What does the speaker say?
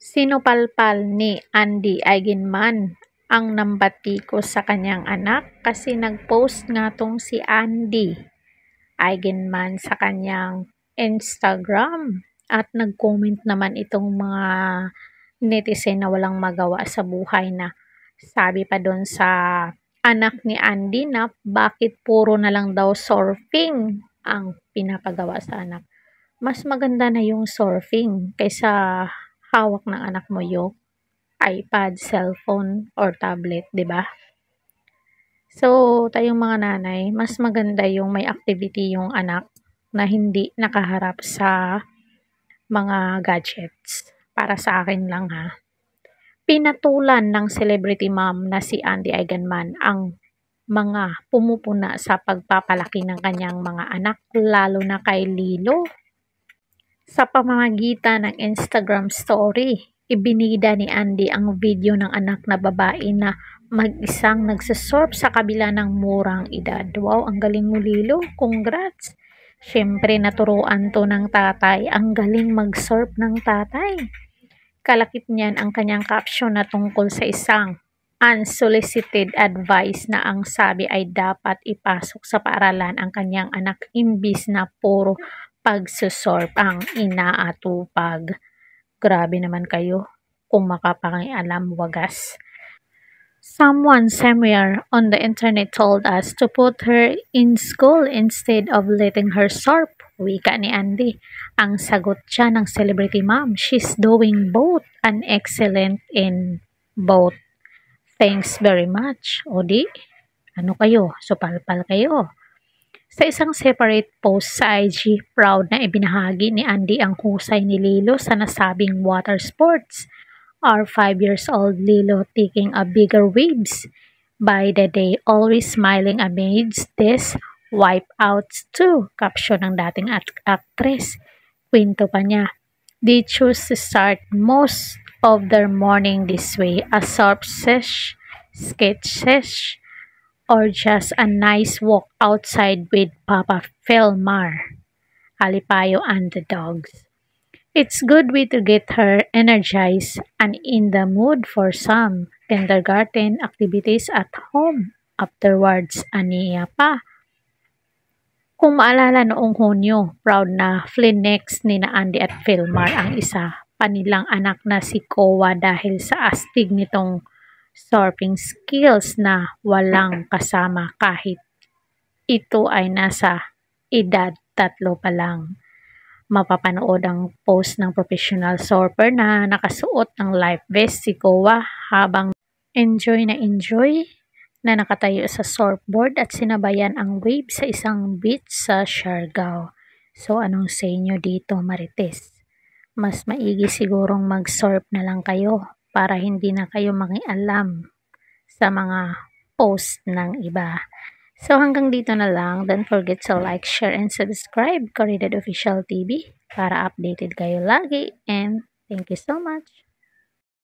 Sinupalpal ni Andy Eigenman ang nambatikos sa kanyang anak kasi nag-post nga tong si Andy Eigenman sa kanyang Instagram at nag-comment naman itong mga netizen na walang magawa sa buhay na sabi pa doon sa anak ni Andy na bakit puro na lang daw surfing ang pinapagawa sa anak. Mas maganda na yung surfing kaysa hawak ng anak mo yung iPad, cellphone, or tablet, di ba? So, tayong mga nanay, mas maganda yung may activity yung anak na hindi nakaharap sa mga gadgets. Para sa akin lang ha. Pinatulan ng celebrity mom na si Andy Eigenman ang mga pumupuna sa pagpapalaki ng kanyang mga anak, lalo na kay Lilo. Sa pamamagitan ng Instagram story, ibinida ni Andy ang video ng anak na babae na mag-isang nagsasurf sa kabila ng murang edad. Wow, ang galing mo Lilo, congrats! Siyempre naturuan to ng tatay, ang galing mag-surf ng tatay. Kalakip niyan ang kanyang caption na tungkol sa isang unsolicited advice na ang sabi ay dapat ipasok sa paaralan ang kanyang anak imbis na puro pagsusurf ang inaatupag. Grabe naman kayo kung makapangialam wagas. Someone somewhere on the internet told us to put her in school instead of letting her surf. Wika ni Andy. Ang sagot siya ng celebrity mom, she's doing both and excellent in both. Thanks very much. O di, ano kayo? Supalpal kayo. Sa isang separate post sa IG, proud na ibinahagi ni Andy ang husay ni Lilo sa nasabing water sports. Our 5 years old Lilo taking a bigger waves. By the day, always smiling amidst this wipeouts too. Caption ng dating actress. Kwento pa niya, they choose to start most of their morning this way. A surf sesh, skate sesh, or just a nice walk outside with Papa Philmar. Alipayo and the dogs. It's good way to get her energized and in the mood for some kindergarten activities at home. Afterwards, aniya pa. Kung maalala noong Hunyo, proud na flinex ni na Andy at Philmar ang isa pa nilang anak na si Kowa dahil sa astig nitong surfing skills na walang kasama kahit ito ay nasa edad 3 pa lang. Mapapanood ang post ng professional surfer na nakasuot ng life vest si Kowa habang enjoy na nakatayo sa surfboard at sinabayan ang wave sa isang beach sa Siargao. So anong sa inyo dito Marites? Mas maigi sigurong mag-surf na lang kayo para hindi na kayo mangialam sa mga post ng iba. So hanggang dito na lang. Don't forget to like, share, and subscribe Coridad Official TV para updated kayo lagi. And thank you so much.